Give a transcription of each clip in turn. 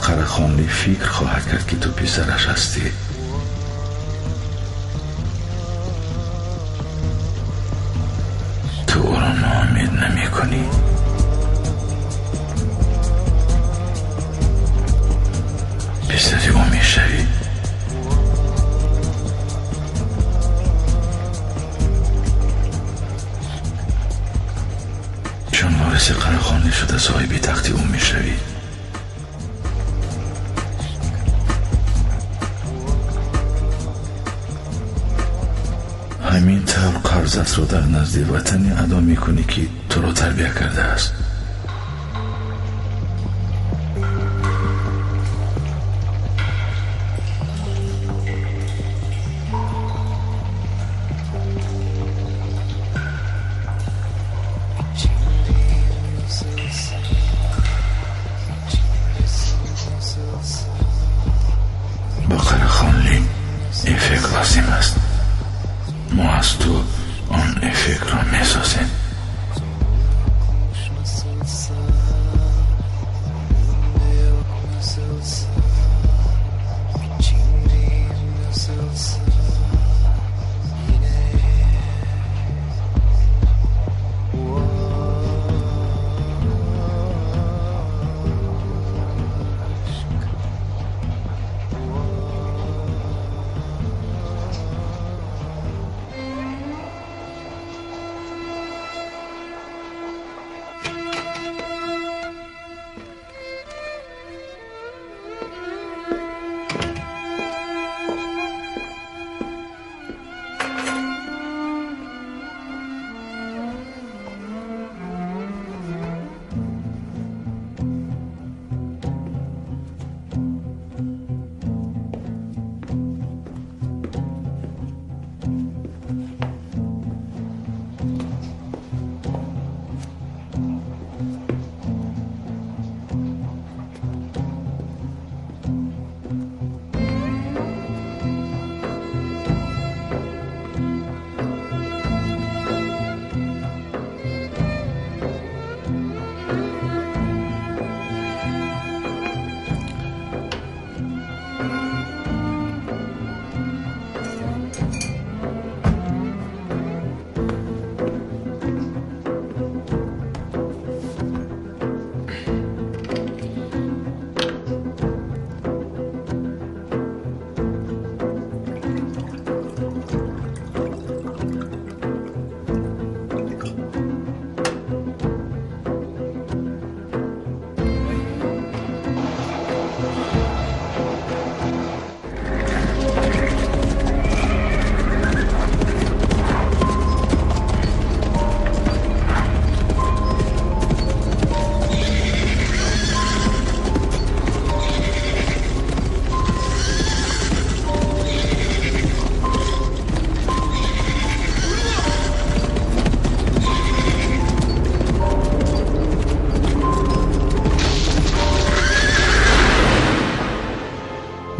قره‌خانلی فکر خواهد کرد که تو پسرش هستی. تو او را ناامید نمی کنی. پسری او می شوی. چون وارث قره‌خانلی شده صاحب تخت او می شوی. همین طور قرضت رو در نزد وطنی ادا می کنی که تو رو تربیت کرده است. با قره‌خانلی این فکر لازم است. ما از تو آن فکر را می سازیم.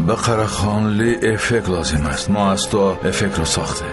به قره‌خانلی فکر لازم است. ما از تو فکر رو ساخته.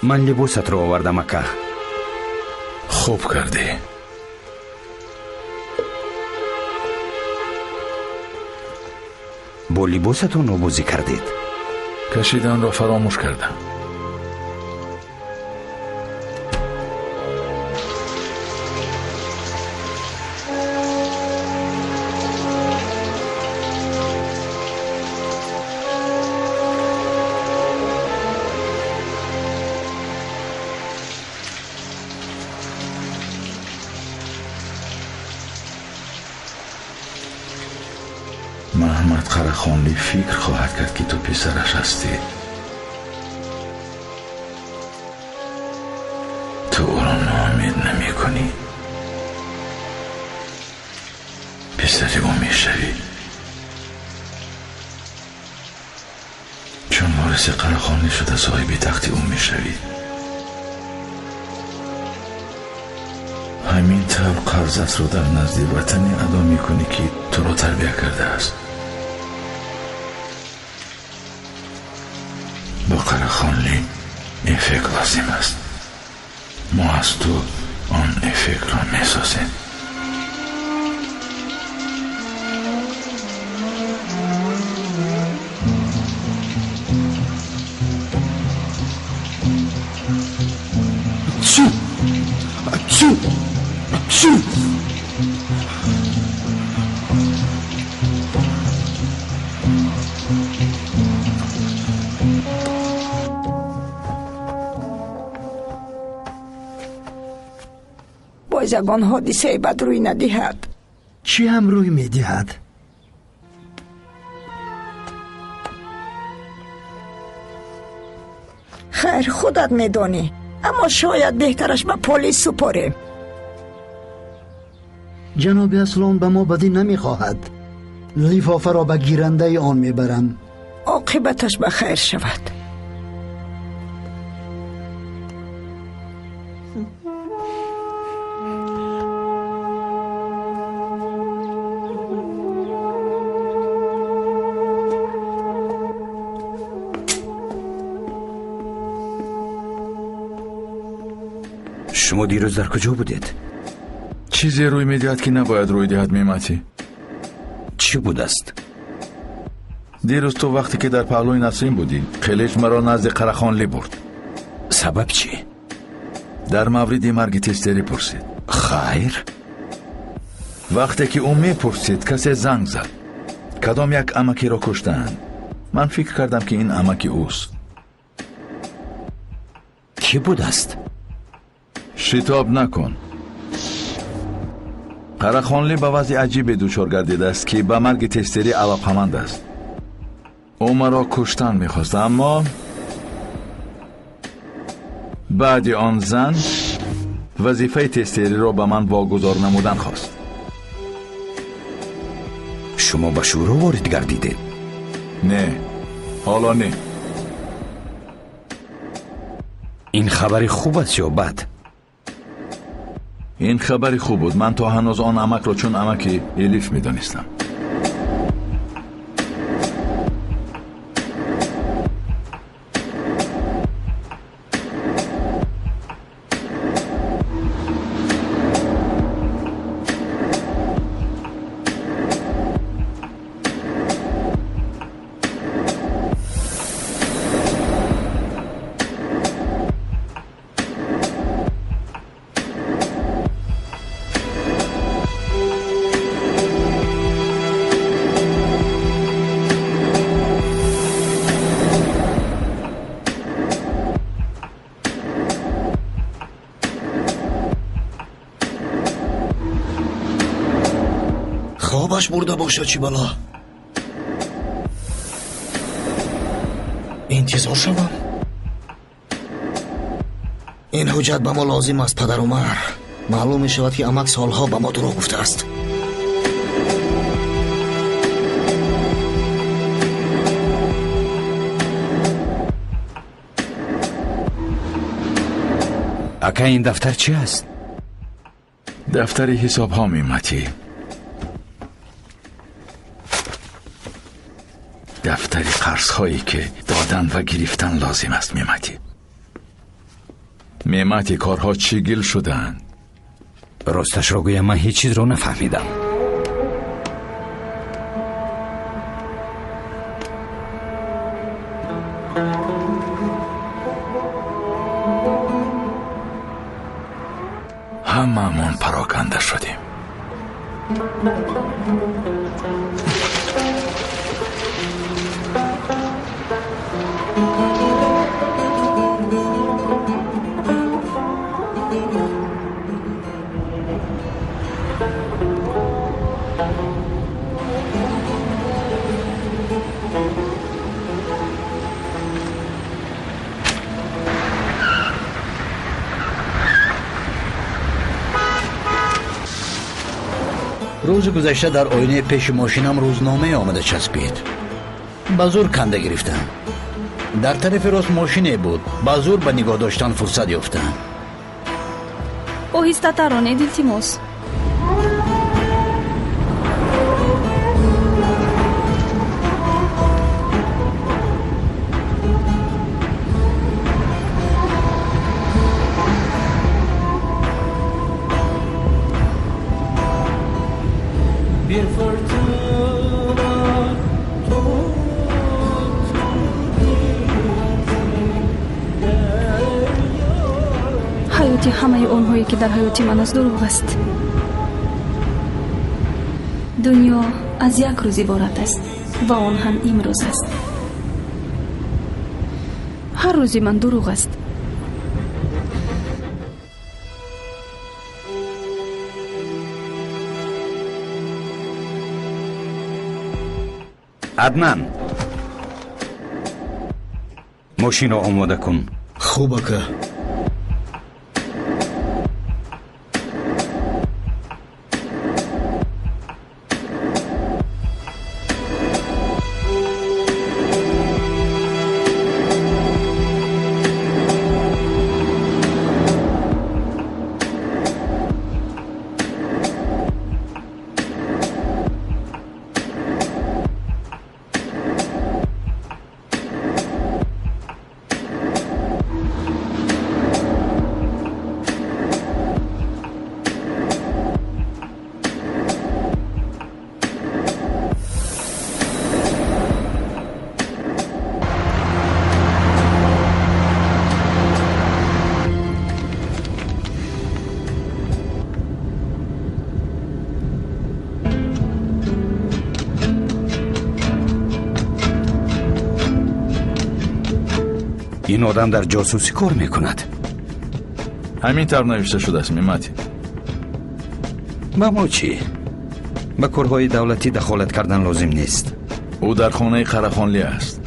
من لباست رو آوردم اکا. خوب کردی. با لباستون رو بازی کردید؟ کشیدن را فراموش کردم. محمد قرخانلی فکر خواهد کرد که تو پسرش هستی. تو او را ناامید نمی کنی. پسر او می شوی. چون وارث قرخانلی شده صاحب تخت او می شوی. همین طور قرضت رو در نزد وطنی ادا می کنی که تو رو تربیت کرده است. با قرخانلی این فکر لازم است. ما از تو آن فکر را می سازیم. باز اگان حادثه بد روی ندهد. چی هم روی میدهد؟ خیر خودت میدانی، اما شاید بهترش به پلیس سپاریم. جناب اسلام به ما بدی نمیخواهد. لفافه را به گیرنده آن میبرم. عاقبتش به خیر شود. شما دیروز در کجا بودید؟ چیزی روی میدهد که نباید روی دهد میمتی. چی بود است؟ دیروز تو وقتی که در پهلوی نسرین بودی خلیج مرا نزد قرخانلی برد. سبب چی؟ در مورد مرگ تستری پرسید. خیر؟ وقتی که او میپرسید کسی زنگ زد. کدام یک امکی را کشتند. من فکر کردم که این امکی اوست. کی بود است؟ شتاب نکن. قرخانلی به وضع عجیب دچار گردیده است که به مرگ تستری علاقمند است. او مرا کشتن میخواست، اما بعد آن زن وظیفه تستری را به من واگذار نمودن خواست. شما به شورا وارد گردیده؟ نه، حالا نه. این خبری خوب است یا بد؟ این خبری خوب بود. من تا هنوز آن امک را چون امک الیف میدانستم. خوابش برده باشه چی بلا. انتظار شوم. این حجت به ما لازم است پدر عمر. معلوم می شود که امک سالها به ما دروغ گفته است. اکا این دفتر چی است؟ دفتر حساب ها میمتی. دفتر قرض هایی که دادن و گرفتن لازم است میمتی. کارها چگل شدند. راستش را گویم من هیچ چیز را نفهمیدم. هممون پراکنده شدیم. روز گذشته در آینه پیش ماشینم روزنامه آمده چسبید. با زور کنده گرفتم. در طرف راست ماشینه بود. با زور به نگاه داشتن فرصت یافتم. اوهیستا ترانه دیلتیموس. حیاتی همه آنهایی که در حیاتی من از دروغ است. دنیا از یک روز عبارت است و آن هم امروز است. هر روزی من دروغ است. عدنان ماشین رو آماده کن. خوبه که این آدم در جاسوسی کار میکند. همین طور نوشته شده است میمتی. ما چی؟ به کارهای دولتی دخالت کردن لازم نیست. او در خانه قراخانلی است.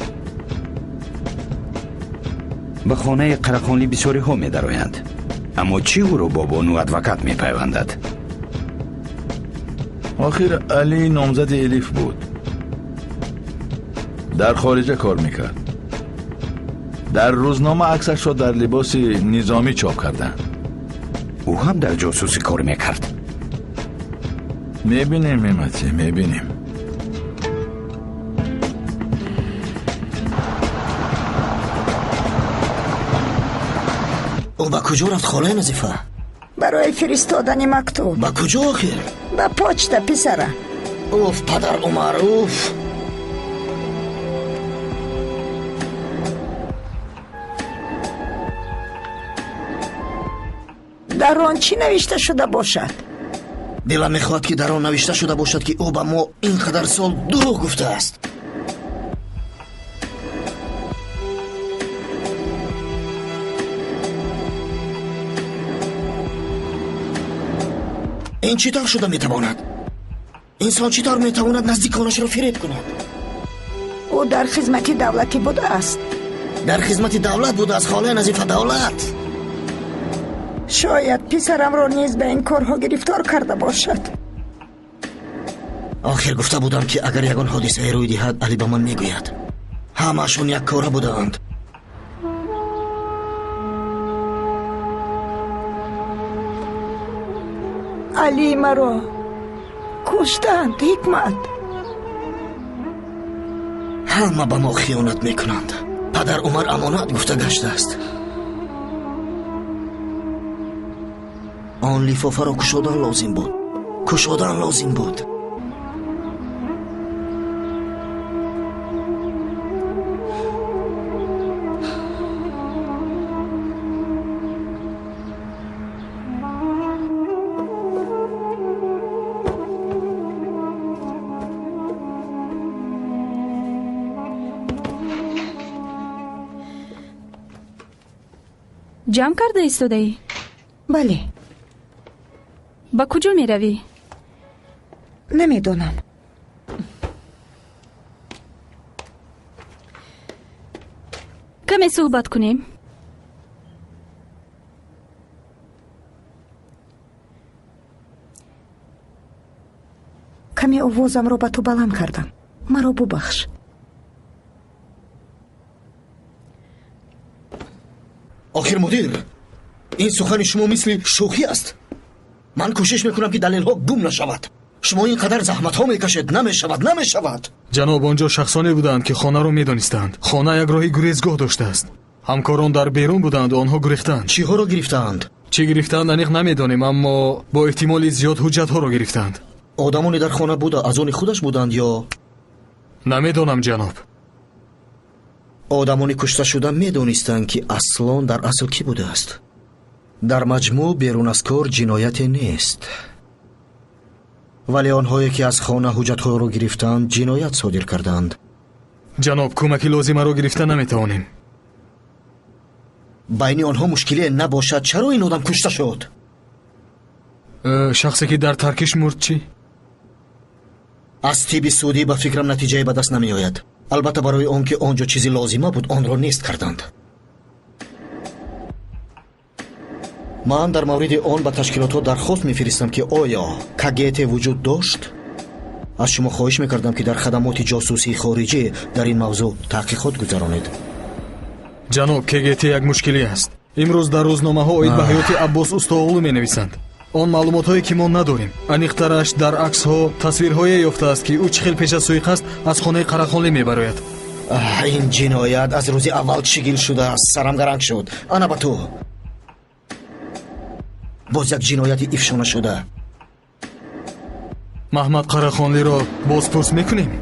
به خانه قراخانلی بسیاری ها می درآیند، اما چی او رو با بانو ادوکات می پیوندد؟ آخر علی نامزد الیف بود. در خارجه کار میکرد. در روزنامه عکسش را در لباس نظامی چاپ کردن. او هم در جاسوسی کار میکرد. میبینیم میمتی، میبینیم. او با کجا رفت خاله نظیفه؟ برای فرستادن مکتوب. با کجا آخر؟ با پاچتا پسره. اوف پدر عمر اوف. در آن چی نوشته شده باشد؟ دلم میخواد که در آن نوشته شده باشد که او به ما اینقدر سال دروغ گفته است. این چطور شده میتواند؟ انسان چطور میتواند نزدیکانش را فریب کند؟ او در خدمت دولتی بوده است. در خدمت دولت بوده از خاله نظیفه دولت. شاید پسرم را نیز به این کارها گرفتار کرده باشد. آخر گفته بودم که اگر یگان حادثه روی دهد علی به من میگوید. همه‌شون یک کاره بودند. علی مرا کشتند. حکمت همه به ما خیانت میکنند. پدر عمر امانت گفته گشته است. آن لیفافه را کشودن لازم بود. کشودن لازم بود. جمع کرده ایستاده ای؟ بله. با کجا می روی؟ نمیدونم. کمی صحبت کنیم. کمی آوازم رو به تو بلند کردم. مرا ببخش. آخر مدیر، این سخن شما مثل شوخی است. من کوشش میکنم که دلیل ها گم نشود. شما اینقدر زحمت ها میکشید. نمیشود. جناب آنجا شخصانی بودند که خانه را میدانستند. خانه یک راهی گریزگاه داشته است. همکاران در بیرون بودند و آنها گریختند. چی ها را گرفتند؟ چی گرفتند انیق نمیدانیم، اما با احتمال زیاد حجت ها را گرفتند. آدمانی در خانه بوده از آن خودش بودند یا نمیدانم جناب. آدمانی کشته شده میدانستند که اصلا در اصل کی بوده است. در مجموع بیرون از کار جنایتی نیست، ولی آنهایی که از خانه حجت‌ها را گرفتند جنایت صادر کردند. جناب کمکی لازمه را گرفته نمیتوانیم. بین آنها مشکلی نباشد چرا این آدم کشته شد؟ شخصی که در ترکش مرد چی؟ از طب سعودی به فکرم نتیجه به دست نمی آید. البته برای آن که آنجا چیزی لازمه بود آن را نیست کردند. من در مورد آن به تشکیلات درخواست میفرستم که آیا کگیت وجود داشت؟ از شما خواهش میکردم که در خدمات جاسوسی خارجی در این موضوع تحقیقات گذرانید. جناب کگیت یک مشکلی است. امروز در روزنامه ها اوید به حیات عباس استاغلو می نویسند. آن معلومات هایی که ما نداریم. انیخترش در عکس ها تصویرهایی یافته است که او چه خیل پیش از سویقست از خانه قرخانلی میبراید. این جنایت از روز اول چگیل شده است. سرم گرنگ شد. انا با تو باز یک جنایتی افشا نشده. محمد قرخانلی را بازپرس میکنیم.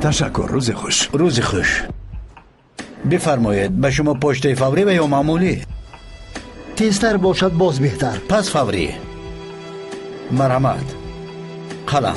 تشکر. روز خوش. روز خوش. بفرمایید به شما پشت فوری و یا معمولی؟ تیزتر باشد باز بهتر. پس فوری. مرحمت. قلم.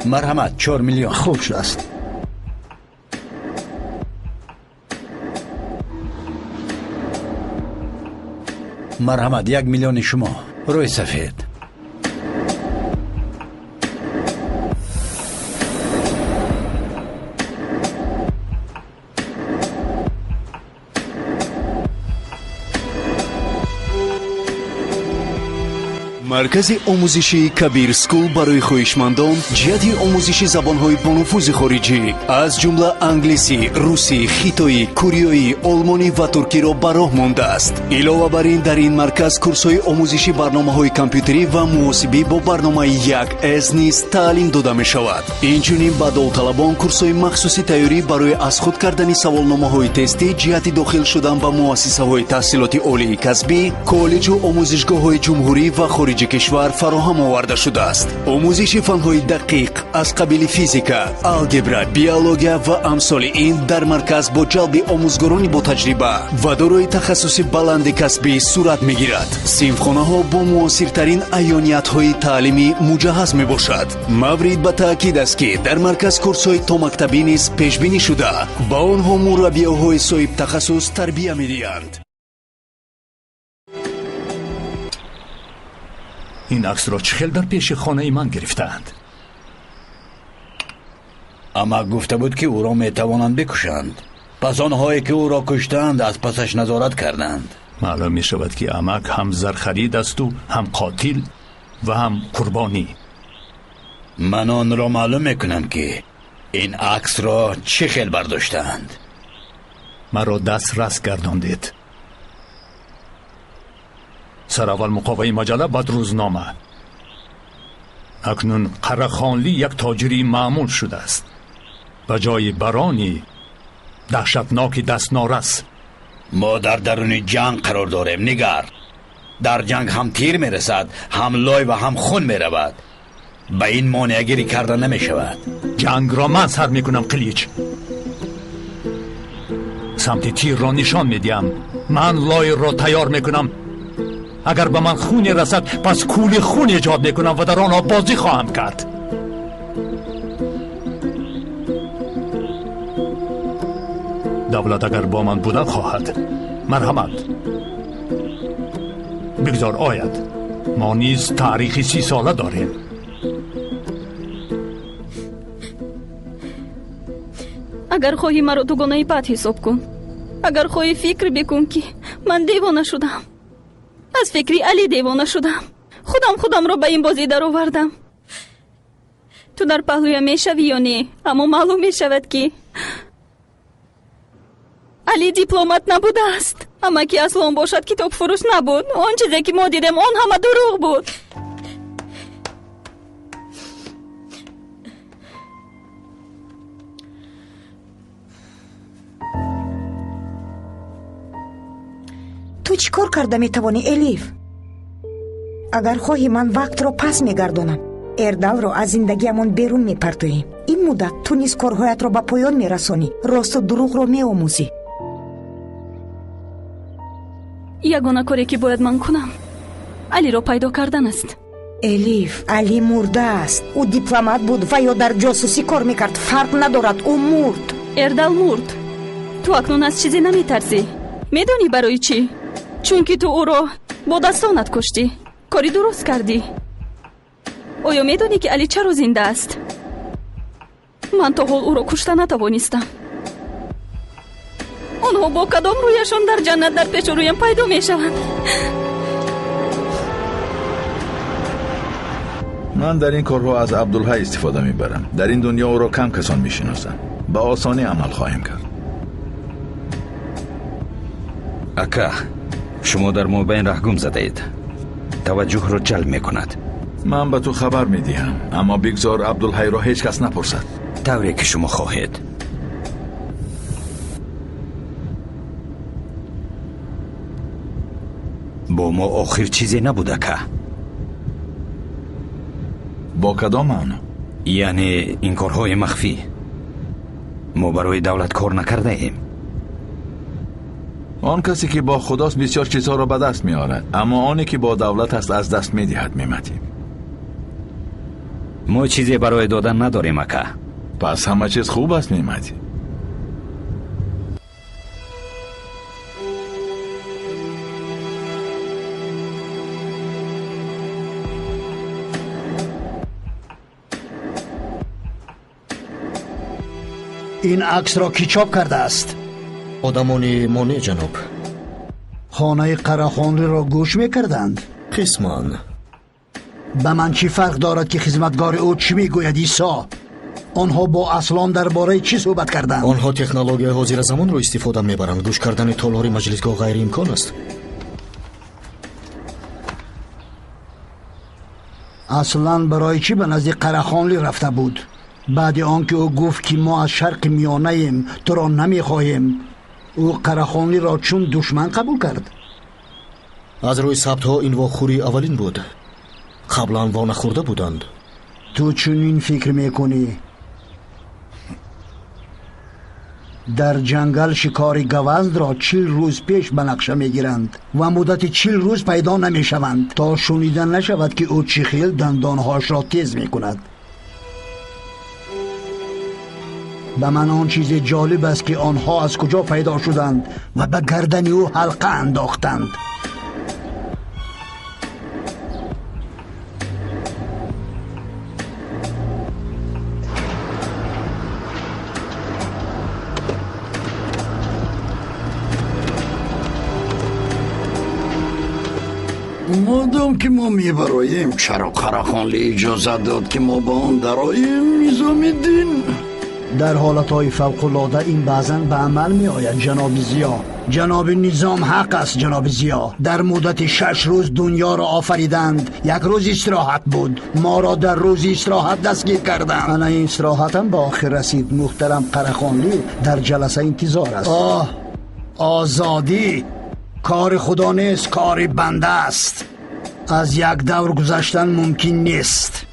مرحمت. 4 میلیون. خوب شد است. مرحمت. 1 میلیون شما. روی سفید. маркази омӯзиши кабир скул барои хоҳишмандон ҷиҳати омӯзиши забонҳои бонуфузи хориҷӣ аз ҷумла англисӣ, русӣ, хитоӣ, кӯриёӣ, олмонӣ ва туркиро ба роҳ мондааст. илова бар ин дар ин марказ курсҳои омӯзиши барномаҳои компютерӣ ва муосибӣ бо барномаи 1С низ таълим дода мешавад. инчунин ба довталабон курсҳои махсуси тайёрӣ барои аз худ кардани саволномаҳои тестӣ ҷиҳати дохил шудан ба муассисаҳои таҳсилоти олии касбӣ, коллеҷу омӯзишгоҳҳои ҷумҳурӣ ва хориҷи кишвар фароҳам оварда шудааст. омӯзиши фанҳои дақиқ аз қабили физика, алгебра, биология ва амсоли ин дар марказ бо ҷалби омӯзгорони бо таҷриба ва дорои тахассуси баланди касбӣ сурат мегирад. синфхонаҳо бо муосиртарин айёниятҳои таълимӣ муҷаҳҳаз мебошад. маврид ба таъкид аст ки дар марказ курсҳои томактабӣ низ пешбинӣ шуда ба онҳо мураббиёҳои соҳиб тахассус тарбия медиҳанд. این عکس را چه خیل در پیش خانه من گرفتند؟ اما گفته بود که او را میتوانند بکشند. پس آنهایی که او را کشتند از پسش نظارت کردند. معلوم می شود که امک هم زرخرید است و هم قاتل و هم قربانی. من آن را معلوم میکنم که این عکس را چه خیل برداشتند. مرا دسترس گرداندید. سر اول مقاومه مجله بعد روزنامه. اکنون قره‌خانلی یک تاجری معمول شده است. به جای برانی دهشتناک دستنارس. ما در درون جنگ قرار داریم نگر. در جنگ هم تیر میرسد، هم لای و هم خون میرود. به این مانعگیری کرده نمی شود. جنگ را من سر میکنم قلیچ. سمت تیر را نشان میدیم. من لای را تیار میکنم. اگر به من خونی رسد پس کولی خون ایجاد میکنم و در آن بازی خواهم کرد. دولت اگر با من بوده خواهد مرحمت بگذار آید. ما نیز تاریخی 30 ساله داریم. اگر خواهی مرا دوگانه بد حساب کن. اگر خواهی فکر بکن که من دیوانه شدم. از فکری علی دیوانه شدم. خودم را به این بازی در آوردم. تو در پهلویم میشوی یا نه؟ اما معلوم میشود که علی دیپلمات نبوده است. اما که اصلا باشد کتاب فروش نبود. آن چیزی که ما دیدم آن همه دروغ بود. تو چی کار کرده میتوانی الیف؟ اگر خواهی من وقت را پس میگردانم. اردل را از زندگیمون بیرون میپرتوییم. این مدت تو نیز کارهایت را به پایان میرسانی. راست و دروغ را میآموزی. یگانه کاری که باید من کنم علی را پیدا کردن است. الیف، علی مرده است. او دیپلمات بود و یا در جاسوسی کار میکرد. فرق ندارد، او مرد. اردل مرد. تو اکنون از چیزی نمیترسی؟ میدانی برای چی؟ چون که تو او را با دستانت کشتی. کاری درست کردی. آیا میدانی که علی چرا زنده است؟ من تا حال او را کشته نتوانستم. آنها با کدام رویشان در جنت در پیش رویم پیدا میشوند. من در این کارها از عبدالحی استفاده میبرم. در این دنیا او را کم کسان میشناسند. به آسانی عمل خواهیم کرد. اکا شما در مابین رهگم زده اید. توجه را جلب میکند. من به تو خبر میدیم اما بگذار عبدالحی را هیچ کس نپرسد. طوری که شما خواهید. با ما آخر چیزی نبوده که؟ با کدام آن؟ یعنی این کارهای مخفی. ما برای دولت کار نکرده ایم. آن کسی که با خداست بسیار چیزها را به دست می آورد، اما آنی که با دولت است از دست می دهد. میمتی ما چیزی برای دادن نداریم اکا. پس همه چیز خوب است میمتی. این عکس را کی چاپ کرده است؟ آدمانی مانع جناب. خانه قره‌خانلی را گوش میکردند؟ قسمان. به من چی فرق دارد که خدمتگار او چی میگوید عیسی؟ آنها با اصلان درباره چی صحبت کردند؟ آنها تکنولوژی حاضر زمان رو استفاده میبرند. گوش کردن تالار مجلسگاه غیر امکان است. اصلا برای چی به نزد قرهخانلی رفته بود؟ بعد آنکه او گفت که ما از شرق میانه ایم، تو را نمیخواهیم، او قرهخانلی را چون دشمن قبول کرد. از روی ثبت ها این واخوری اولین بود. قبلا وا نخورده بودند. تو چون این فکر میکنی؟ در جنگل شکار گوزن را 40 روز پیش به نقشه میگیرند و مدت 40 روز پیدا نمیشوند تا شنیدن نشود که او چه خیل دندانهاش را تیز میکند. به من آن چیز جالب است که آنها از کجا پیدا شدند و به گردن او حلقه انداختند. مادام که ما میبراییم چرا قرهخانلی اجازه داد که ما با آن دراییم؟ نظام دین در حالتهای فوق‌العاده این بعضاً به عمل می آید جناب ضیا. جناب نظام حق است جناب ضیا. در مدت 6 روز دنیا را آفریدند. 1 روز استراحت بود. ما را در روز استراحت دستگیر کردند. من این استراحتم به آخر رسید. محترم قرهخانلی در جلسه انتظار است. آزادی کار خدا نیست، کار بنده است. از یک دور گذشتن ممکن نیست.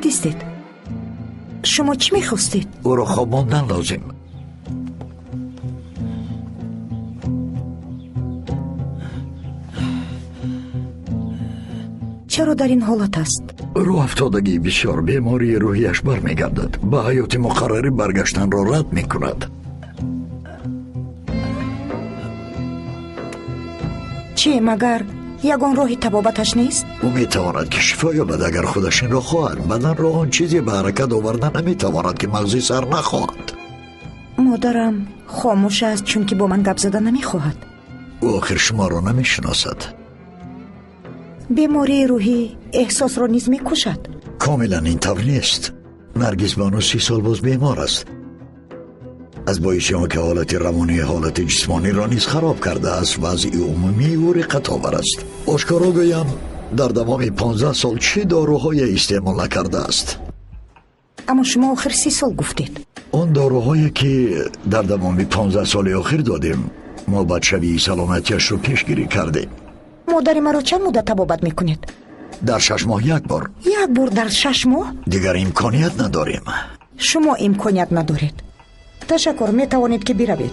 ایستید. شما چی میخواستید؟ او را خواب ماندن لازم. چرا در این حالت است؟ رو افتادگی بسیار، بیماری روحیش برمیگردد. با حیات مقرری برگشتن را رد میکند. چی مگر یگان راهی طبابتش نیست؟ او میتواند که شفا یابد اگر خودش این را خواهد. بدن را آن چیزی به حرکت آوردن نمیتواند که مغزی سر نخواهد. مادرم خاموش است چون که با من گپ زدن نمیخواهد. او آخر شما را نمیشناسد. بیماری روحی احساس را نیز میکشد. کاملا این طور نیست. نرگس بانو 30 سال باز بیمار است. از باعث که حالت روانی حالت جسمانی را نیز خراب کرده است. وضع عمومی او رقت‌آور است. آشکارا گویم در تمام 15 سال چه داروهای استعمال نکرده است. اما شما آخر 30 سال گفتید. آن داروهایی که در تمام 15 سال آخر دادیم ما بچه‌وی سلامتیش رو پیشگیری کردیم. مادر مرا چند مدت طبابت میکنید؟ در 6 ماه 1 بار. 1 بار در 6 ماه؟ دیگر امکانیت نداریم. شما امکانیت ندارید. تشکر، می توانید که بروید.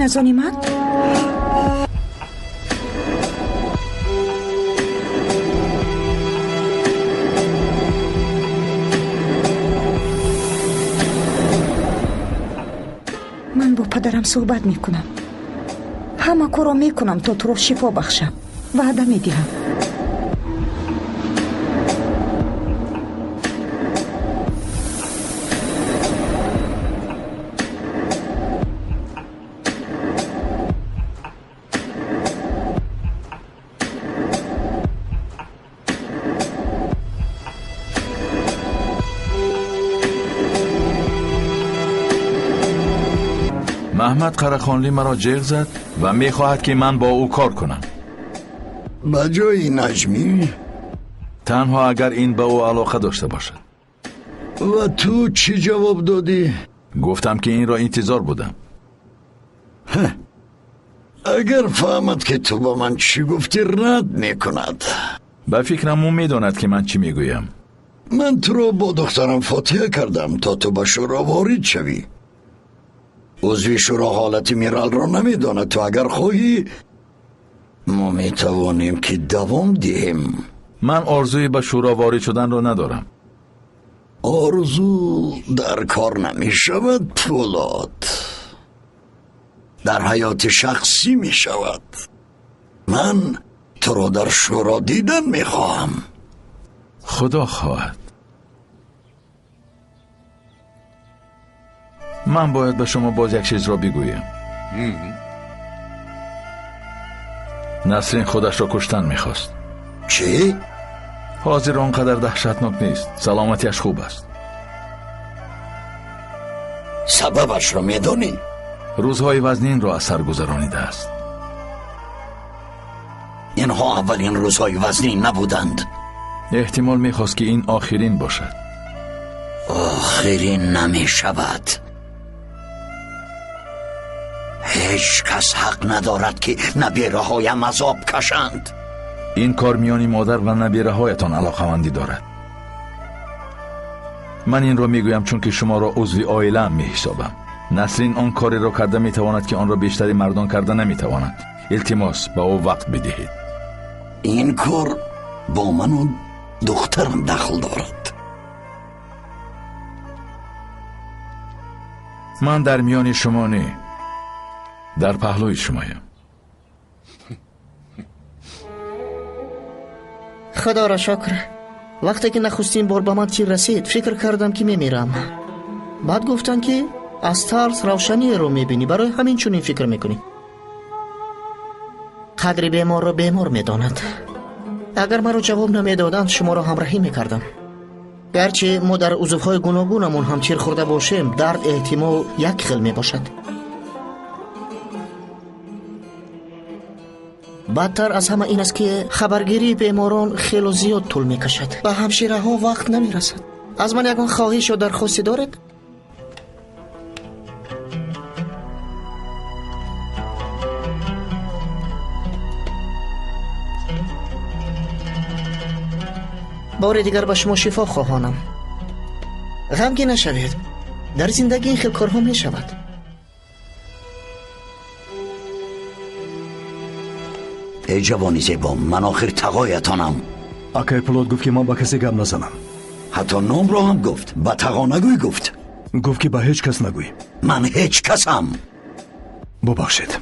назони ман? ман бо падарам суҳбат мекунам. ҳама корро мекунам то туро шифо бахшам. ваъда медиҳам. محمد قرخانلی مرا جیغ زد و میخواهد که من با او کار کنم. به جای نجمی؟ تنها اگر این به او علاقه داشته باشد. و تو چی جواب دادی؟ گفتم که این را انتظار بودم. اگر فهمد که تو با من چی گفتی رد میکند. به فکرم او میداند که من چی میگویم. من تو را با دخترم فاتحه کردم تا تو به شورا وارد شوی. عضوی شورا حالت میرال را نمیداند. تو اگر خواهی ما میتوانیم که دوام دهیم. من آرزوی به شورا وارد شدن را ندارم. آرزو در کار نمی شود پولاد، در حیات شخصی می شود. من تو را در شورا دیدن می خواهم. خدا خواهد. من باید به شما باز یک چیز را بگویم. نسرین خودش را کشتن میخواست. چی؟ حاضر آنقدر دهشتناک نیست. سلامتیش خوب است. سببش را میدانی؟ روزهای وزنین را از سر گذرانیده است. اینها اولین روزهای وزنین نبودند. احتمال میخواست که این آخرین باشد. آخرین نمی شود. هیچ کس حق ندارد که نبیره هایم عذاب کشند. این کار میانی مادر و نبیره هایتان علاقمندی دارد. من این را میگویم چون که شما را عضو عائله می حسابم. نسرین آن کاری را کرده میتواند که آن را بیشتری مردان کرده نمیتواند. التماس به او وقت بدهید. این کار با من و دخترم دخل دارد. من در میان شما نه، در پهلوی شمایم. خدا را شکر. وقتی که نخستین بار به من تیر رسید فکر کردم که میمیرم. بعد گفتن که از ترس روشنی رو میبینی، برای همین چنین فکر میکنی. قدر بیمار را بیمار میداند. اگر من رو جواب نمیدادند شما را همراهی میکردم. گرچه ما در عضوهای گوناگونمون هم تیر خورده باشیم، درد احتمال یک خل میباشد. بدتر از همه این است که خبرگیری بیماران خیلی زیاد طول میکشد و همشیره ها وقت نمیرسد. از من یکان خواهش و درخواستی دارد؟ بار دیگر به شما شفا خواهانم. غمگین نشوید. در زندگی این خیلی کارها می شود. ای جوانی زیبا، من آخر تقایتانم. اکای پولاد گفت که من با کسی گم نزنم. حتی نام را هم گفت. با تقا نگوی گفت. گفت که با هیچ کس نگوی. من هیچ کسم. ببخشید.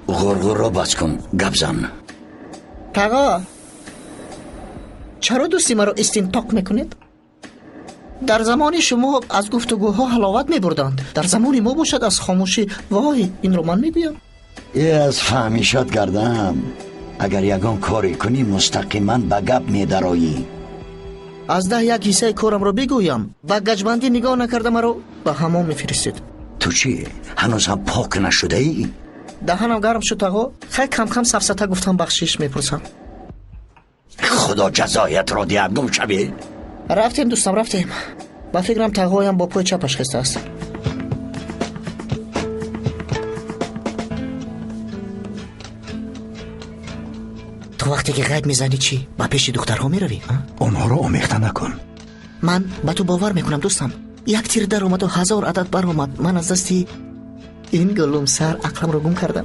غرغر را بس کن. گپ زن. تقا، چرا دوستی مرا استنطاق میکنید؟ در زمان شما از گفتگوها حلاوت میبردند، در زمان ما باشد از خاموشی. وای، این رو من میگویم. ای از فهمیشت کردم. اگر یگان کاری کنی مستقیما به گپ میدرایی. از 10 یک حصه کارم رو بگویم و گجبندی نگاه نکرده مرا به حمام میفرستید. تو چی؟ هنوز هم پاک نشده ای؟ دهنم گرم شد آقا. خیلی کم کم سفسطه گفتم بخشش میپرسم. خدا جزایت را دید. گم شوی. رفتیم دوستم، رفتیم. با فکرم تقایم با پای چپش خسته است. تو وقتی که غیب میزنی چی؟ با پیش دخترها میروی؟ آنها را آمیخته نکن. من با تو باور میکنم دوستم. یک تیر در اومد و 1000 عدد بر اومد. من از دستی این گلوم سر عقلم رو گم کردم.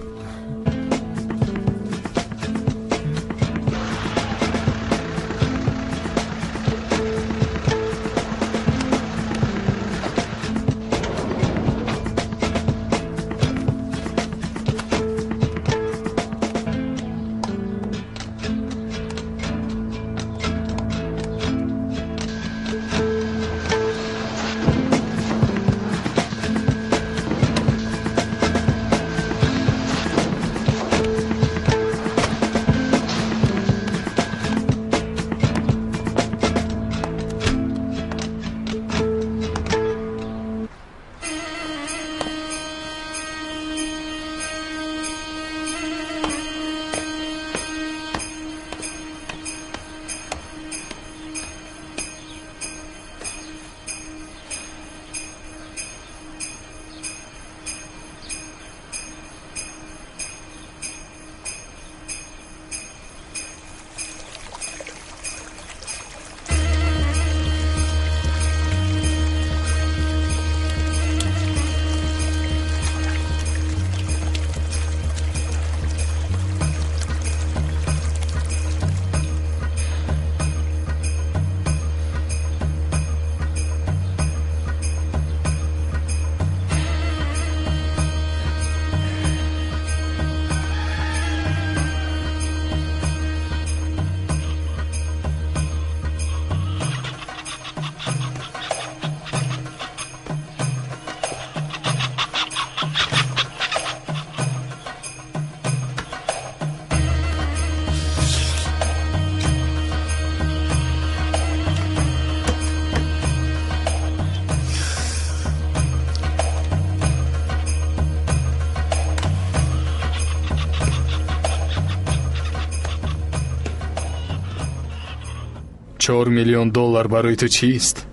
$4 میلیون برای تو چیست؟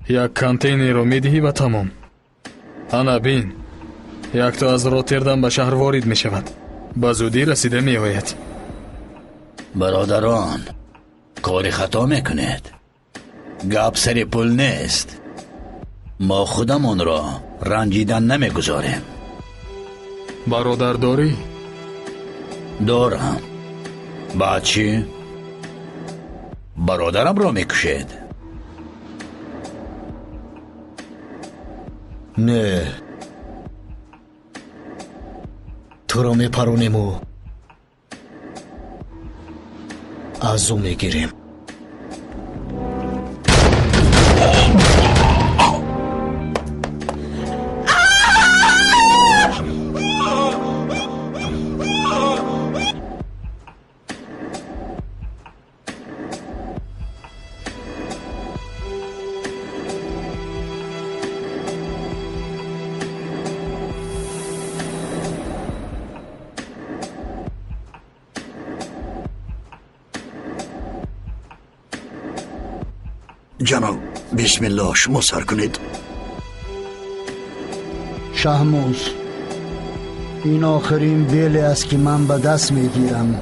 یک کانتینر رو میدهی و تمام. انا بین، یک تا از روتردام به شهر وارد می شود. به زودی رسیده می آید. برادران، کاری خطا میکنید. گپ سر پول نیست. ما خودمون را رنجیدن نمیگذاریم. برادر داری؟ دارم. بعد چی؟ برادرم را میکشید؟ نه، تو را میپرونیم و از او میگیریم. جناب بسم الله، شما سر کنید. شهموز، این آخرین بیلی است که من به دست میگیرم.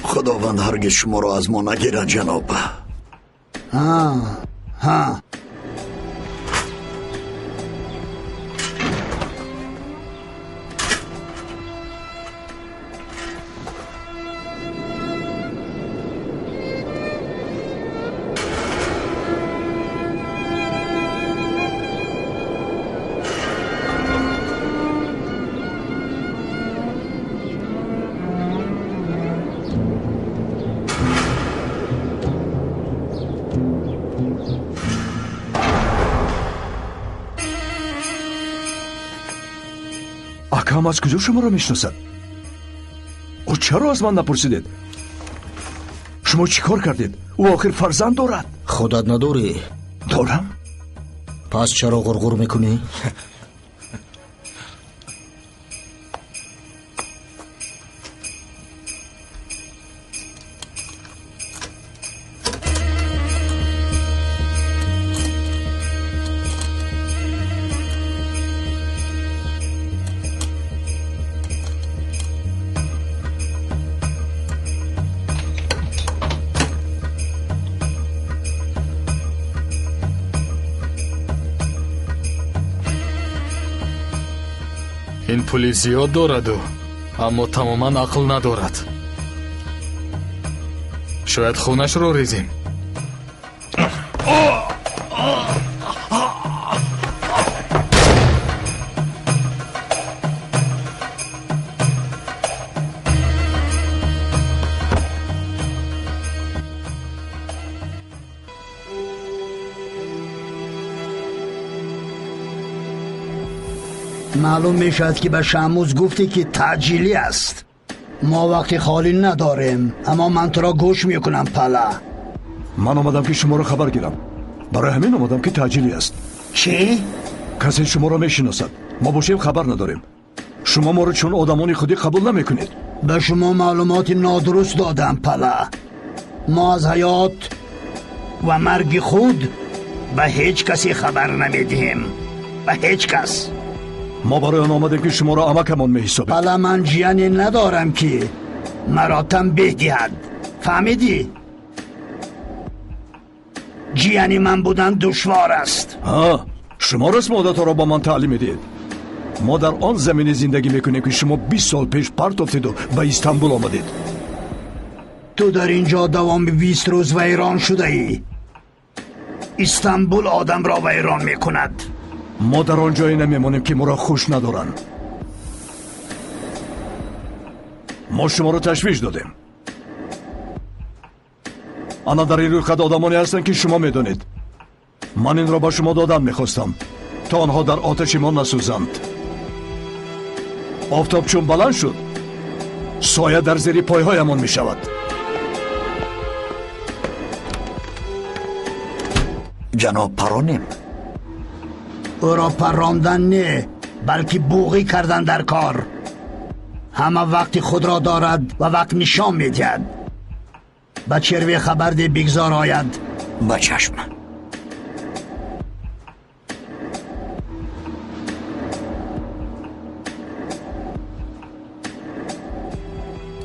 خداوند هرگز شما را از ما نگیرد جناب. ها اکام از کجا شما را میشناسد؟ او چرا از من نپرسیدید؟ شما چی کار کردید؟ او آخر فرزند دارد. خودت نداری؟ دارم. پس چرا غرغر میکنی؟ ин пули зиёд дораду аммо тамоман ақл надорад. шояд хунашро резем. معلوم می شود که به شموز گفتی که تعجیلی است. ما وقتی خالی نداریم، اما من تو را گوش می کنم پلا. من آمدم که شما را خبر گیرم. برای همین آمدم که تعجیلی است. چی؟ کسی شما را می شناسد. ما باشیم خبر نداریم. شما ما را چون آدمان خودی قبول نمی کنید. به شما معلومات نادرست دادم پلا. ما از حیات و مرگ خود به هیچ کسی خبر نمیدیم. به هیچ کس. ما برای آن آمدیم که شما را امکمان می حسابیم. حالا من جیانی ندارم که مرا تنبیه دهد. فهمیدی؟ جیانی من بودن دشوار است. شما رسم عادت را با من تعلیم میدید. ما در آن زمینی زندگی میکنیم که شما 20 سال پیش پرت افتید و به استانبول آمدید. تو در اینجا دوام 20 روز ویران شده ای. استانبول آدم را ویران میکند. ما در آن جایی نمیمانیم که ما را خوش ندارن. ما شما را تشویش دادیم. انا در این روی خد آدمانی هستن که شما میدونید. من این را با شما دادن میخواستم تا آنها در آتش ما نسوزند. آفتاب چون بلند شد سایه در زیر پایهایمان میشود. جناب پرانیم. او را پراندن نه، بلکه بوغی کردن در کار. همه وقت خود را دارد و وقت نشان میدهد. به چروی خبر ده بگذار آید. با چشم.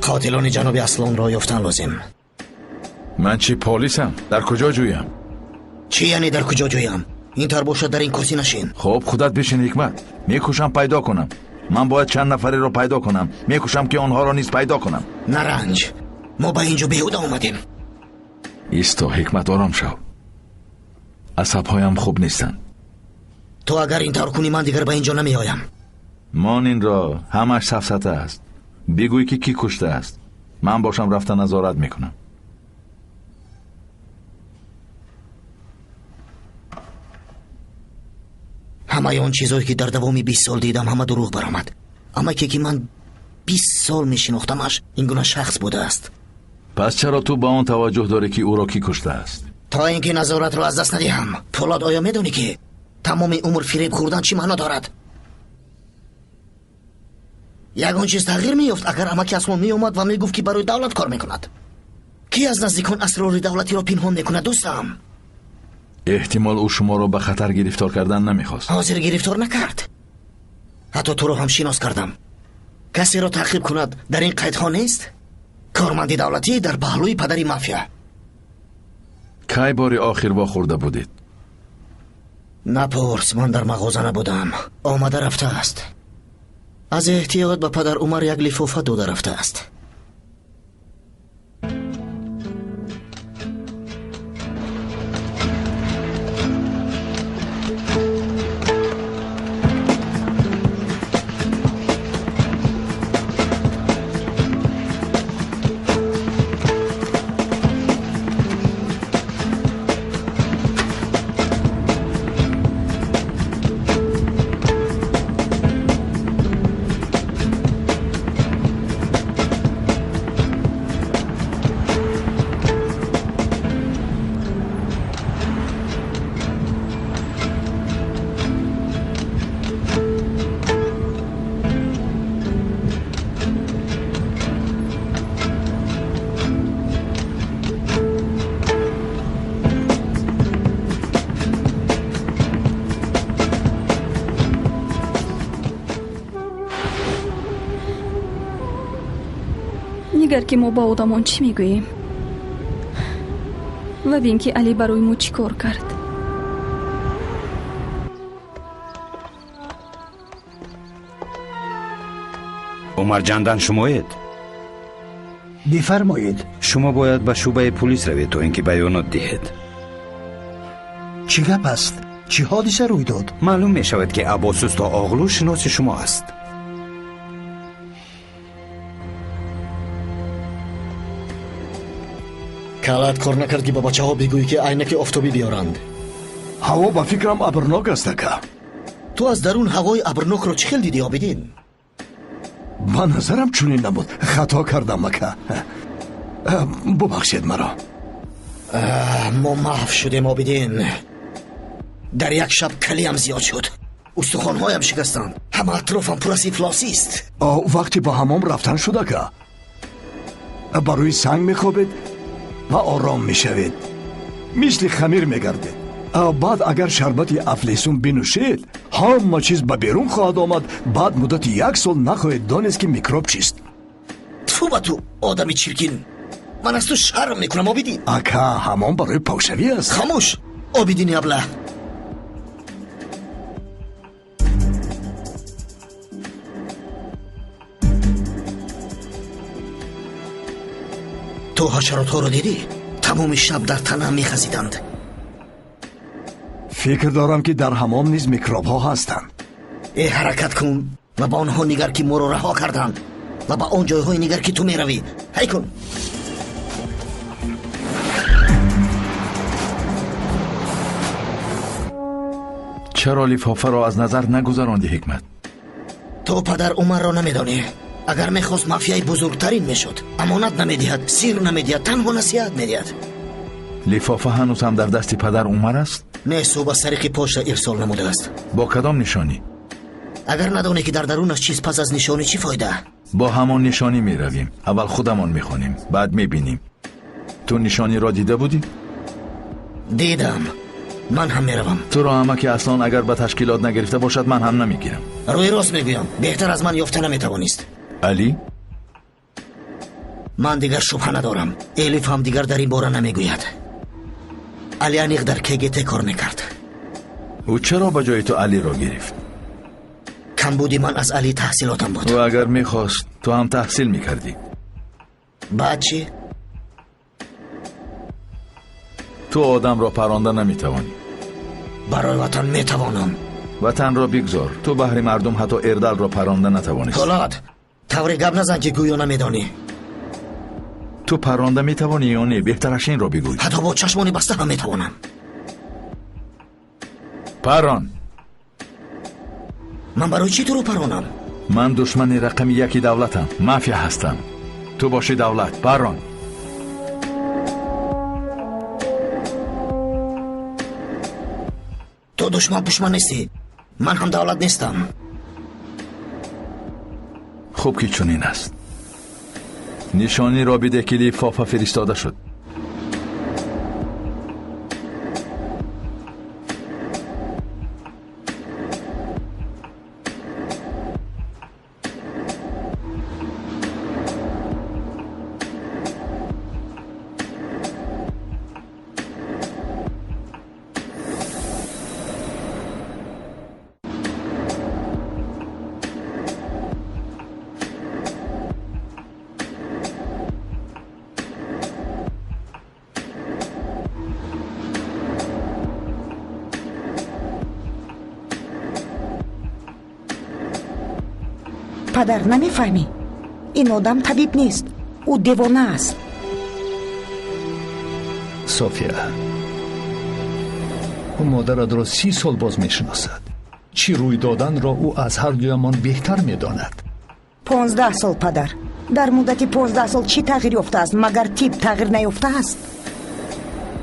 قاتلان جناب اصلان را یافتن لازم. من چی پلیسم؟ در کجا جویم؟ چی یعنی در کجا جویم؟ این طور باشد در این کرسی نشین. خب خودت بشین حکمت. میکوشم پیدا کنم. من باید چند نفری رو پیدا کنم. میکوشم که آنها را نیز پیدا کنم. نرنج، ما با اینجا بیهوده اومدیم. ایستا حکمت، آرام شو. عصبهایم خوب نیستن. تو اگر این طور کنی من دیگر با اینجا نمی آیم. مان این را همش سفسطه است. بگوی که کی کشته است. من باشم رفتن نظارت میکنم. همه اون چیزایی که در دوامی 20 سال دیدم همه دروغ برآمد. اما که من 20 سال میشناختمش این گونه شخص بوده است. پس چرا تو با آن توجه داری که او را کی کشته است؟ تا اینکه نظارت رو از دست ندهم. پولاد، آیا میدونی که تمام عمر فریب خوردن چی معنا دارد؟ یگان چیز تغییر میافت اگر امکی اصلان میومد و میگفت که برای دولت کار میکند. کی از نزدیکان اسرار دولتی را پنهان میکند دوستم؟ احتمال او شما را به خطر گرفتار کردن نمیخواست. حاضر گرفتار نکرد. حتی تو را هم شناس کردم. کسی را تعقیب کند در این قیدها نیست؟ کارمندی دولتی در پهلوی پدری مافیا. کی باری آخر واخورده بودید؟ نپرس، من در مغازه نبودم. آمده رفته است. از احتیاط به پدر عمر یک لفافه داده رفته است. нигар ки мо ба одамон чӣ мегӯем ва бин ки алӣ барои мо чӣ кор кард. умарҷандан шумоед? بفرمایید. шумо бояд ба шӯъбаи пулис равед то ин ки баёнот диҳед. چی گپ است؟ چی حادثه روی داد؟ маълум мешавад ки аббос усто оғлу шиноси шумо аст. کالات کار نکردی با بچه ها بگویی که عینک آفتابی بیارند. هوا با فکرم ابرناک است که. تو از درون هوای ابرناک رو چه خیل دیدی آبیدین؟ با نظرم چونین نبود. خطا کردم مکه. ببخشید مرا. ما محو شدیم آبیدین. در یک شب کلیم زیاد شد. استخوانهایم شکستند. همه اطرافم پر از افلاسی است. وقتی با حمام رفتن شده که بر روی سنگ میخوابید و آرام میشوید، مثل خمیر میگردید. بعد اگر شربت افلیسون بنوشید همه چیز به بیرون خواهد آمد. بعد مدت 1 سال نخواهید دانست که میکروب چیست. تو با تو آدمی چرکین، من از تو شرم میکنم آبیدین. اکا حمام برای پاکشوی است. خاموش آبیدین ابله. تو حشرات ها رو دیدی؟ تمام شب در تنم میخزیدند. فکر دارم که در حمام نیز میکروب ها هستند. ای حرکت کن و با آنها نگر که ما رو رها کردند و با آن جایهای نگر که تو میروی. هی کن. چرا لفافه را از نظر نگذراندی حکمت؟ تو پدر عمر را نمیدانی. اگر میخواست مافیای بزرگترین میشد. امانت نمیدهد، سیر نمیدهد، تنها نصیحت میدهد. لفافه هنوز هم در دست پدر عمر است؟ نه، او با سرقه پاش ارسال نموده است. با کدام نشانی؟ اگر ندانی که در درونش چیز پس از نشانی چی فایده؟ با همان نشانی می رویم. اول خودمان می خونیم، بعد می بینیم. تو نشانی را دیده بودی؟ دیدم. من هم می روم. تو را همه که اصلا اگر به تشکیلات نگرفته باشد من هم نمی گیرم. روی راست می گویم. بهتر از من یافته نمی توانست. علی؟ من دیگر شبه ندارم. الیف هم دیگر در این باره نمی گوید. علی انیق در کگت کار میکرد. او چرا به جای تو علی را گرفت؟ کمبودی من از علی تحصیلاتم بود. و اگر میخواست تو هم تحصیل میکردی. بعد چی؟ تو آدم را پرانده نمیتوانی. برای وطن میتوانم. وطن را بگذار. تو بهر مردم حتی اردل را پرانده نتوانیست. کلات طوری گپ نزن که گویا نمیدانی. تو پرانده میتوانی یا نه؟ بهترش این را بگوی. حتی با چشمانی بسته هم میتوانم. پران. من برای چی تو رو پرانم؟ من دشمن رقم 1 دولتم. مافیا هستم. تو باشی دولت. پران. تو دشمن پشمن نیستی. من هم دولت نیستم. خوب که چنین است. نشانی را بده که لفافه فرستاده شد. پدر نمیفهمی؟ این آدم طبیب نیست. او دیوانه است. صوفیا، او مادرت را 30 سال باز میشناسد. چی روی دادن را او از هر دویمان بهتر میداند. 15 سال پدر. در مدت 15 سال چی تغییر یافته است مگر تیپ تغییر نیافته است؟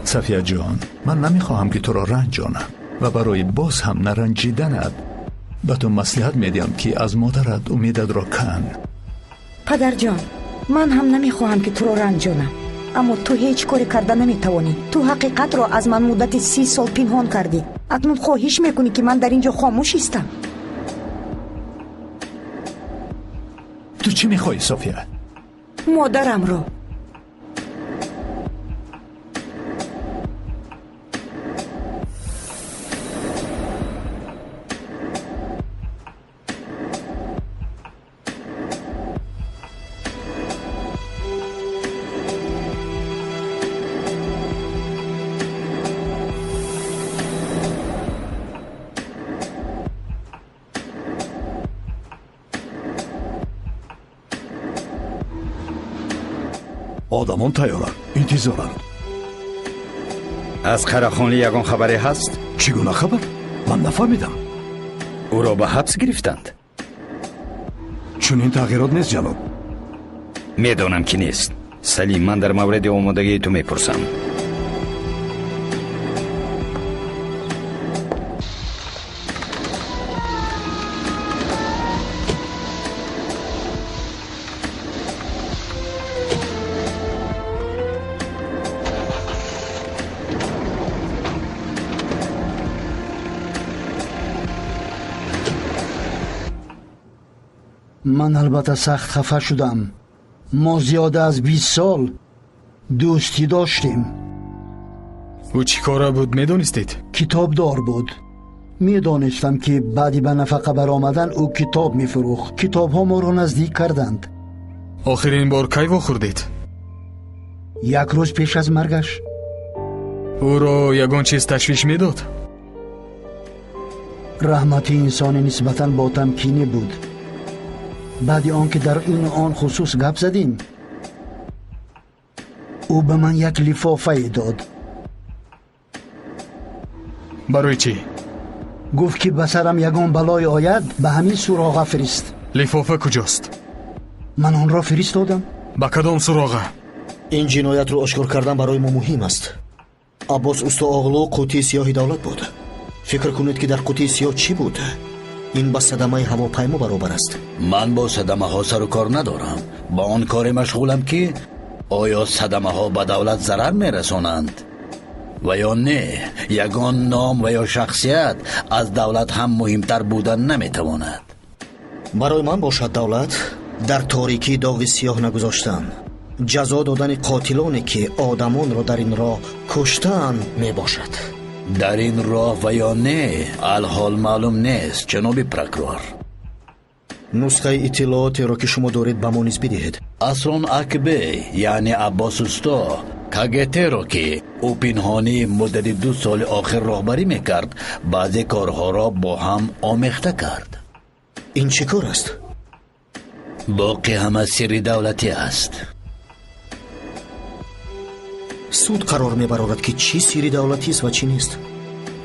صفیه جان، من نمیخواهم که تو را رنجانم و برای باز هم نرنجیدنت به تو مصلحت میدیم که از مادرت امیدت را کن. پدر جان، من هم نمیخواهم که تو را رنجانم، اما تو هیچ کاری کرده نمیتوانی. تو حقیقت را از من مدت 30 سال پنهان کردی. اکنون خواهش میکنی که من در اینجا خاموش ایستم. تو چی میخوایی صوفیا؟ مادرم را. одамон тайёранд, интизоранд. аз қарахонлӣ ягон хабаре ҳаст? Чӣ гуна хабар? ман нафаҳмидам. ӯро ба ҳабс гирифтанд? чунин тағйирот нест ҷаноб. медонам ки нест. салим, ман дар мавриди омодагии ту мепурсам. من البته سخت خفه شدم. ما زیاده از 20 سال دوستی داشتیم. او چی کاره بود میدونستید؟ کتاب دار بود. میدانستم که بعدی به نفقه برآمدن او کتاب میفروخت. کتاب ها ما را نزدیک کردند. آخرین بار کی واخوردید؟ یک روز پیش از مرگش. او را یگان چیز تشویش میداد؟ رحمت انسانی نسبتاً با تمکینی بود. بعد آن که در این آن خصوص گپ زدیم، او به من یک لفافه داد. برای چی؟ گفت که به سرم یگان بلای آید به همین سراغه فرست. لفافه کجاست؟ من آن را فرستادم. با کدام سراغه؟ این جنایت رو آشکار کردن برای ما مهم است. عباس اوستا اغلو قوطی سیاه دولت بود. فکر کنید که در قوطی سیاه چی بود؟ این با صدمه هواپیما برابر است. من با صدمه ها سر و کار ندارم. با آن کار مشغولم که آیا صدمه ها به دولت ضرر میرسانند و یا نه. یگان نام و یا شخصیت از دولت هم مهمتر بودن نمیتواند. برای من باشد دولت در تاریکی داغ سیاه نگذاشتن، جزا دادن قاتلانی که آدمان را در این راه کشتن می باشد. در این راه و یا نه الحال معلوم نیست جناب پروکرور. نسخه اطلاعاتی را که شما دارید به ما نیز بدهید. اصلا اکبه یعنی عباس اوستا کاگته را که او پنهانی مدت 2 سال آخر راهبری میکرد، بعضی کارها را با هم آمیخته کرد. این چه کار است؟ باقی همه سری دولتی است. سود قرار میبرد که چی سری دولتی است و چی نیست.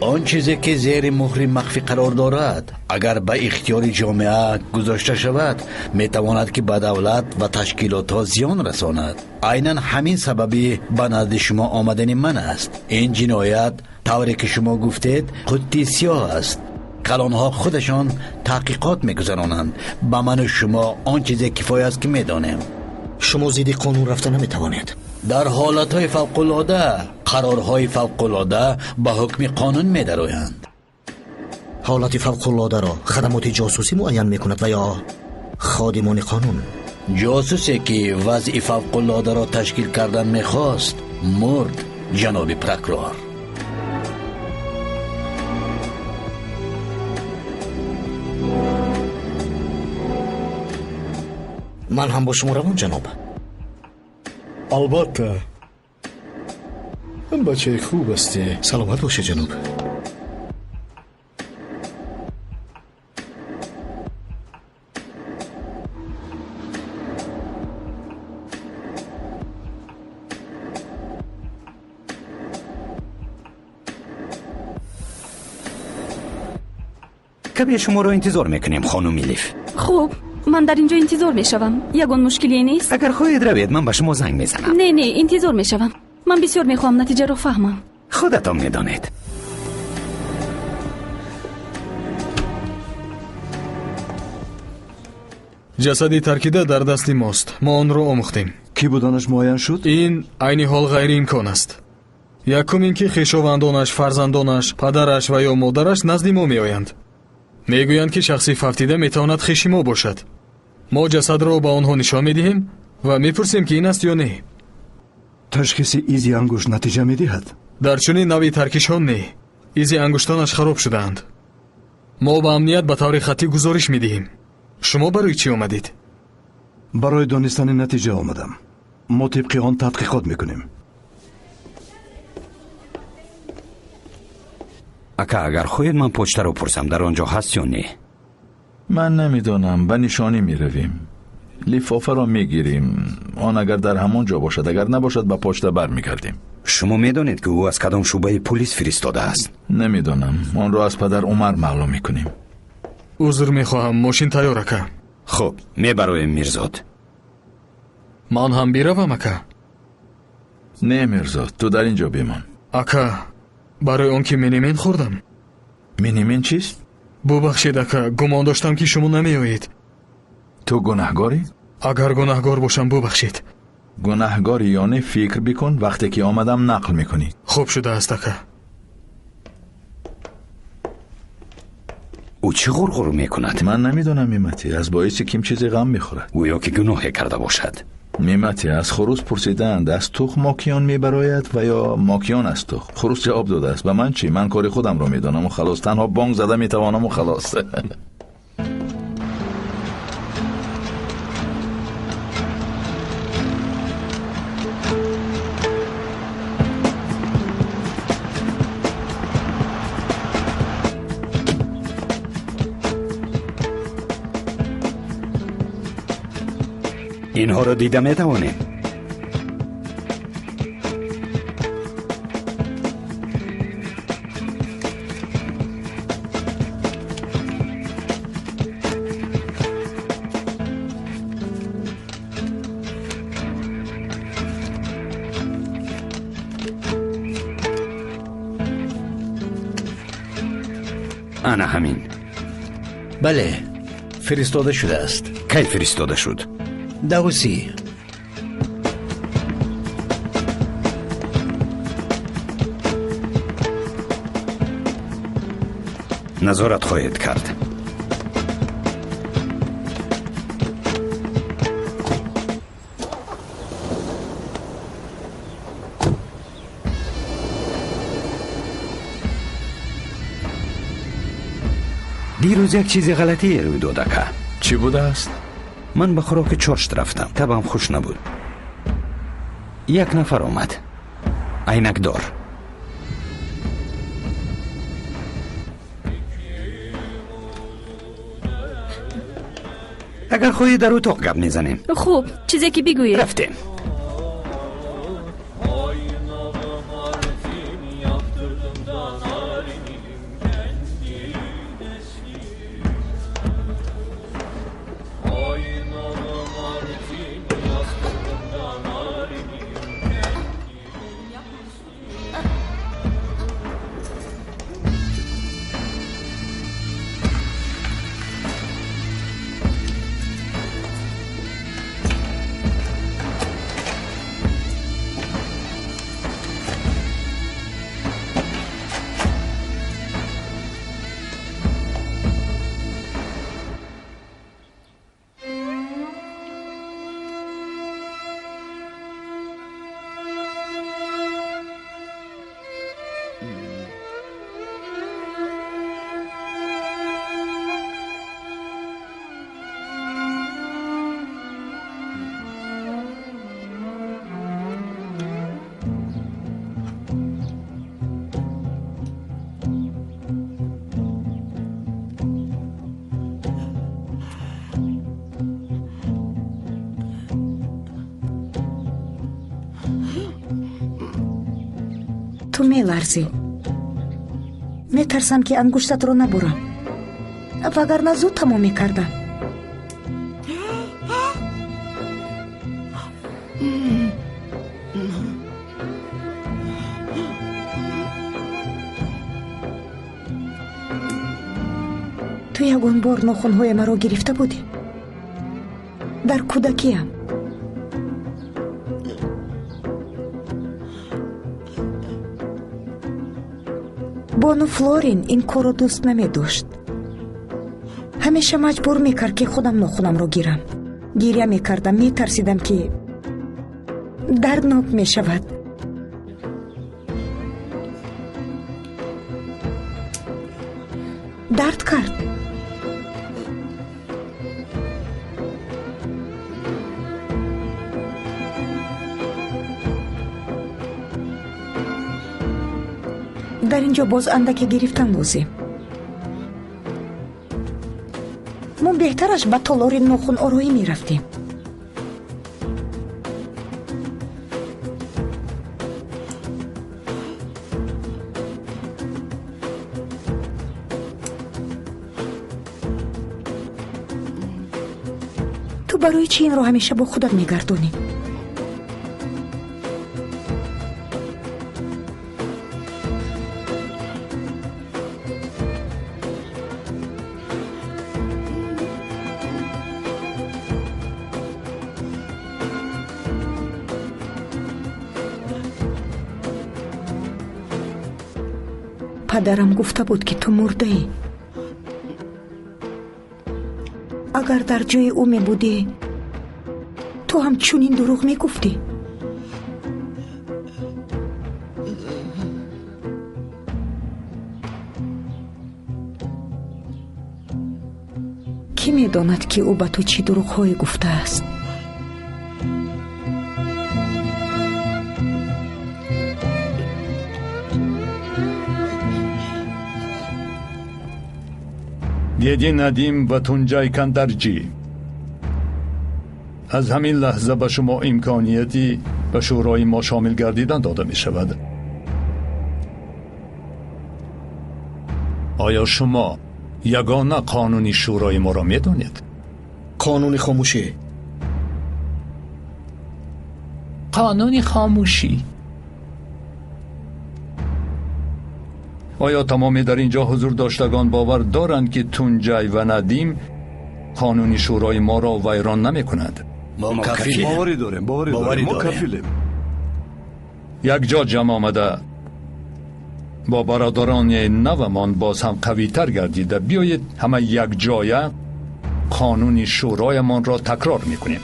آن چیزی که زیر مهر مخفی قرار دارد اگر به اختیار جامعه گذاشته شود میتواند که به دولت و تشکیلات ها زیان رساند. عیناً همین سببی به نزد شما آمدن من است. این جنایت طوری که شما گفتید قوطی سیاه است. کلان ها خودشان تحقیقات میگذرانند. به من و شما آن چیزی کفایه است که میدانیم. شما زیر قانون رفته نمیتوانید. در حالتهای فوق‌العاده قرارهای فوق‌العاده به حکم قانون می‌درآیند. حالت فوق‌العاده را خدمات جاسوسی معین میکند و یا خادمان قانون؟ جاسوسی که وضع فوق‌العاده را تشکیل کردن میخواست مرد جناب پروکرور. من هم با شما روم جناب. البته بچه خوب هستی. سلامت باشه جناب. کبی شما رو انتظار میکنیم خانم الیف. خوب، من در اینجا انتظار میشوم. یگان مشکلی نیست؟ اگر خواهید روید من به شما زنگ میزنم. نه انتظار میشوم. من بسیار میخوام نتیجه رو فهمم. خودتان میدانید. جسدی ترکیده در دست ماست. ما آن رو آموختیم. کی بودنش معین شد؟ این عین حال غیر امکان است. یکم این که خویشاوندانش، فرزندانش، پدرش و یا مادرش نزد ما میآیند. میگویند که شخصی فوتیده میتواند خویش ما باشد. ما جسد را به آنها نشان میدهیم و میپرسیم که این است یا نه. تشخیص ایزی انگشت نتیجه میدهد؟ در چنین نوعی ترکیش ها نه. ایزی انگشتانش خراب شدند. ما به امنیت به طور خطی گزارش میدهیم. شما برای چی آمدید؟ برای دانستن نتیجه آمدم. ما طبق آن تحقیقات میکنیم. اکا اگر خواهید من پشت رو پرسم در آنجا هست یا نه؟ من نمیدانم. به نشانی میرویم. لیفافه را میگیریم، آن اگر در همان جا باشد، اگر نباشد به پشت بر میگردیم. شما میدانید که او از کدام شعبه پلیس فرستاده است؟ نمیدانم، آن را از پدر عمر معلوم میکنیم. عذر میخواهم، ماشین تیار اکا. خب میبرویم میرزاد. من هم بیروم اکا. نه میرزاد، تو در اینجا بمان. اکا برای آن که منیمن خوردم. منیمن چیست؟ ببخشید اکا، گمان داشتم که شما نمیایید. تو گناهگاری؟ اگر گناهگار باشم ببخشید. گناهگاری یعنی فکر بکن وقتی که آمدم نقل میکنی. خوب شده است اکا. او چه غرغر میکند؟ من نمیدونم میمتی، از باعث کیم چیزی غم میخورد. او یا که گناه کرده باشد. میمتی، از خروس پرسیدند از تخ ماکیان میبراید و یا ماکیان از تخ. خروس جواب داده است و من چی؟ من کاری خودم رو میدانم و خلاص، تنها بانگ زده میتوانم و خلاص. اینها را دیده میتوانیم. انا همین. بله، فرستاده شده است. کی فرستاده شد؟ داوسی. نظارت خواهید کرد. دیروز یک چیز غلطی روی داده که. چی بوده است؟ من به خوراک چاشت رفتم، طبعم خوش نبود. یک نفر آمد، عینک دار. اگر خواهی در اتاق گپ میزنیم. خوب، چیزی که بگویی. رفتیم. تو میلرزی. میترسم که انگشتت رو نبرم، وگرنه زود تمام میکردم. تو یگان بار ناخن‌های مرا گرفته بودی در کودکیم. بانو فلورین این کار رو دوست نمی داشت. همیشه مجبور میکرد که خودم ناخنم رو گیرم. گریه میکردم، میترسیدم که دردناک میشود. درد کرد. در اینجا باز اندکی گرفتن لازم. ما بهترش به تالار ناخن آرایی می رفتیم. برای چی این رو همیشه با خودت میگردونی؟ پدرم گفته بود که تو مرده ای. اگر در جای او می بودی تو هم چنین دروغ می گفتی. کی می داند که او به تو چی دروغ های گفته است؟ دیدی ندیم و تونجای کندرجی. از همین لحظه به شما امکانیتی به شورای ما شامل گردیدن داده می شود. آیا شما یگانه قانونی شورای ما را می دانید؟ قانون خاموشی. قانون خاموشی. آیا تمامی در اینجا حضور داشتگان باور دارند که تونجای و ندیم قانونی شورای ما را ویران نمی کند؟ ما باوری داریم. ما کفیلیم. یک جا جمع آمده با برادران نومان باز هم قوی تر گردیده بیایید همه یک جایه قانونی شورای من را تکرار می کنیم.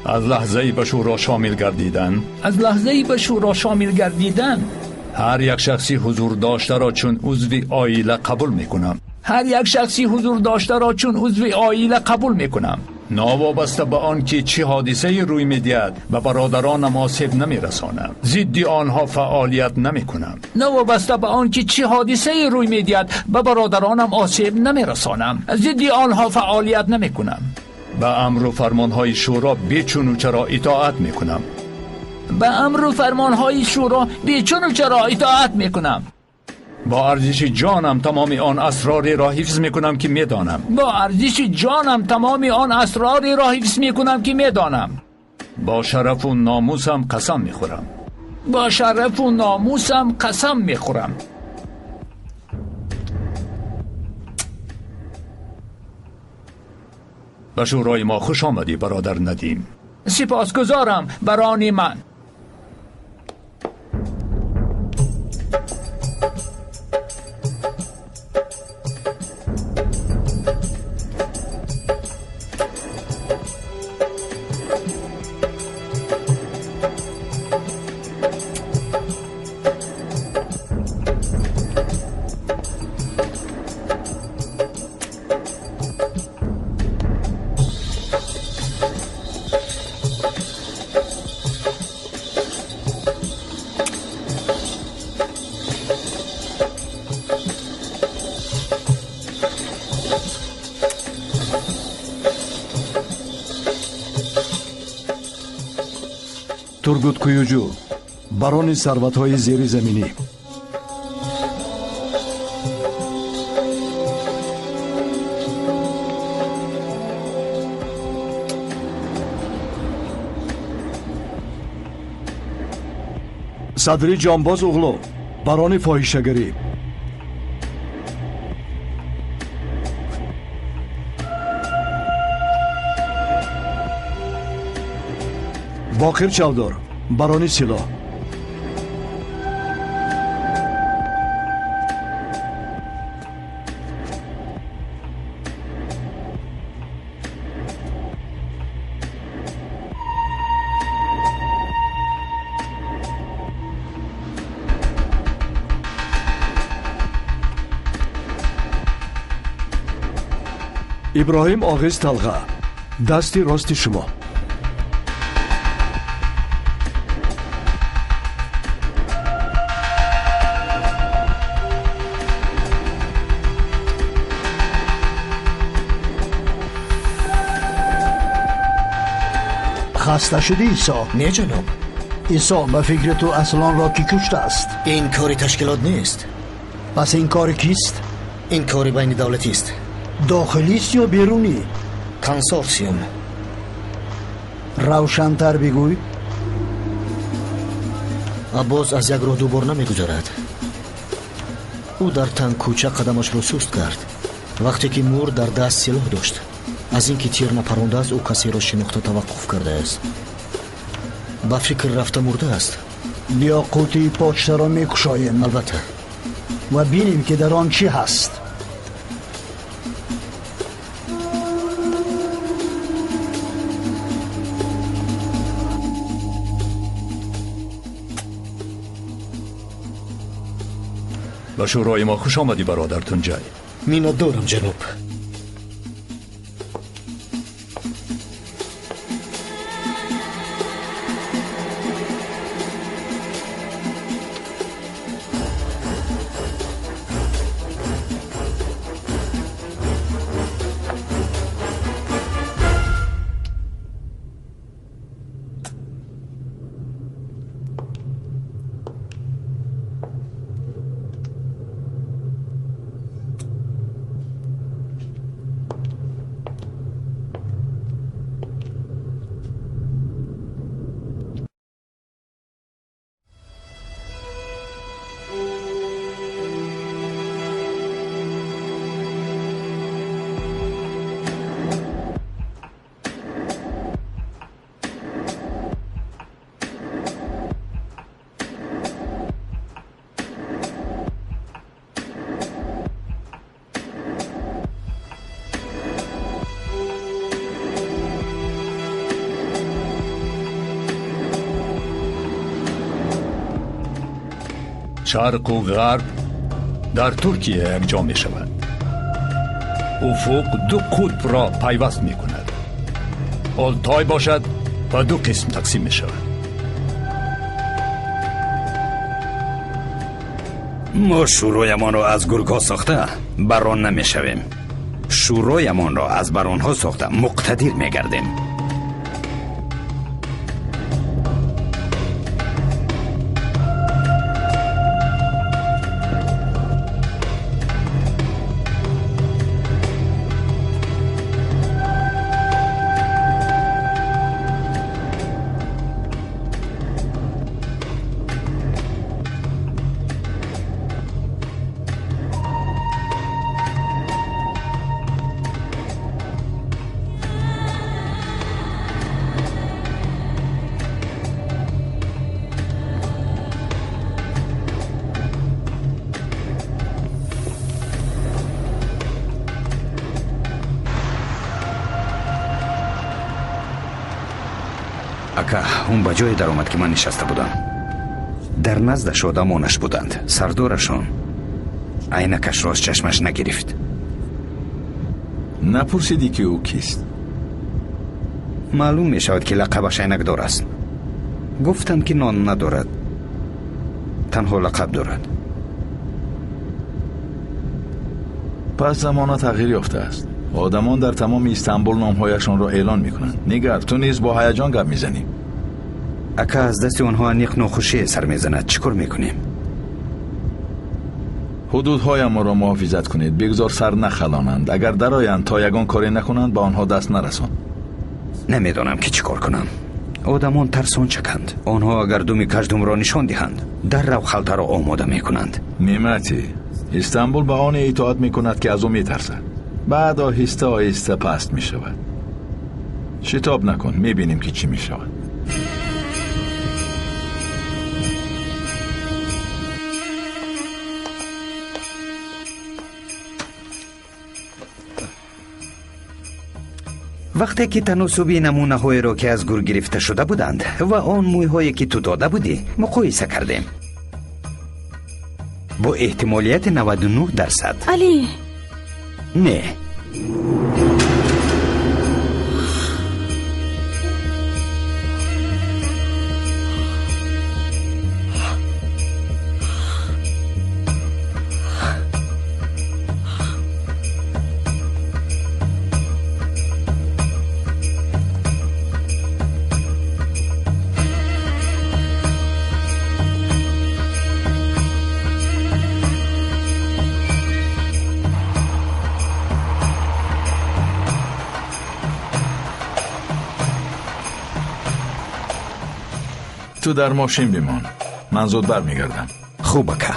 از لحظه‌ای به شورا شامل گردیدن هر یک شخصی حضور داشته را چون عضو عائله قبول میکنم. ناوابسته به آن که چه حادثه روی میدهد به برادرانم آسیب نمیرسانم. ضد آنها فعالیت نمیکنم. به امر و فرمانهای شورا بیچون و چرا اطاعت میکنم. با ارزش جانم تمام آن اسراری را حفظ میکنم که میدانم. با شرف و ناموسم قسم میخورم. به شورای ما خوش آمدی برادر ندیم. سپاسگزارم برانی من. Тургуткуюҷу, барони сарватҳои зеризаминӣ. садри ҷонбоз уғло, барони фоҳишагарӣ. боқир чавдор, барони силоҳ. иброҳим оғиз талға, дасти рости шумо. خسته شدی ایسا؟ نه جناب. ایسا به فکر تو اصلان را کی کشته است؟ این کاری تشکیلات نیست. پس این کار کیست؟ این کاری بین دولتی است. داخلی است یا بیرونی؟ کنسورسیوم. روشن‌تر بگوی. عباس از یک راه دوبار نمیگذارد. او در تنگ کوچه قدمش رو سست کرد. وقتی که مور در دست سلاح داشت، از اینکه تیر نپرانده است، او کسی را شناخته توقف کرده است. با فکر رفته مرده است. بیا قوطی پاچه را میکشایم. البته. و بینیم که در آن چی هست. به شورای ما خوش آمدی برادر تنجای. مینت دارم جناب. شرق و غرب در ترکیه یک جا می شود. افق دو قطب را پیوست می کند. آلتای باشد و دو قسم تقسیم می شود. ما شورایمان را از گرگ‌ها ساخته بران نمی شویم. شورایمان را از برانها ساخته مقتدر می گردیم. اکا اون به جای در آمد که من نشسته بودم. در نزدش آدمانش بودند. سردارشان عینکش را از چشمش نگرفت. نپرسیدی که او کیست؟ معلوم می شود که لقبش عینکدار است. گفتم که نان ندارد، تنها لقب دارد. پس زمان تغییر یافته است. آدمان در تمام استانبول نامهایشان را اعلان میکنند. نگر تو نیز با هیجان گپ میزنی. اکا از دست آنها انیق ناخوشی سر میزند. چیکار میکنیم؟ حدودهای ما را محافظت کنید. بگذار سر نخلانند. اگر درآیند تا یگان کاری نکنند به آنها دست نرسان. نمیدانم که چیکار کنم. آدمان ترسان چکند. آنها اگر دومی کژدم را نشان دهند در رو خلطه را آماده میکنند. نعمتی استانبول به آن اطاعت میکند که از او میترسد. بعد آهسته آهسته پست میشود. شتاب نکن، میبینیم که چی میشود. وقتی که تناسبی نمونه های را که از گور گرفته شده بودند و آن موی هایی که تو داده بودی مقایسه کردیم. با احتمالیت 99%. علی نه. تو در ماشین بمان، من زود برمیگردم. خوب اکا.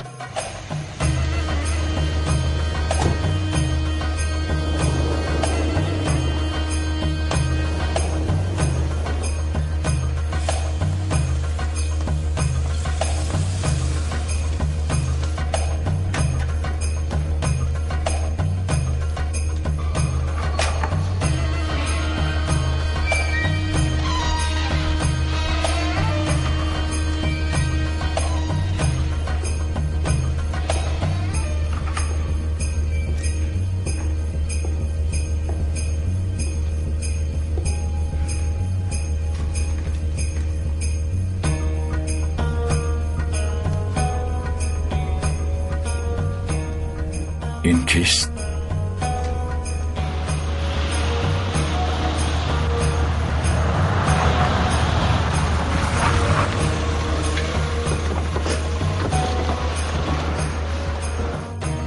این کیست؟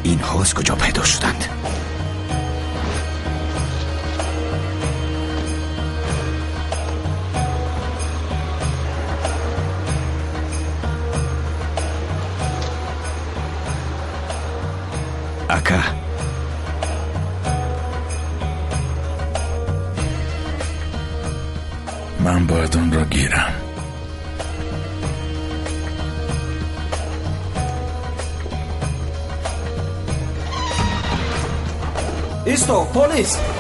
اینها از کجا پیدا شدند؟ اکا، من باید اون را گیرم. ایستو، پلیس!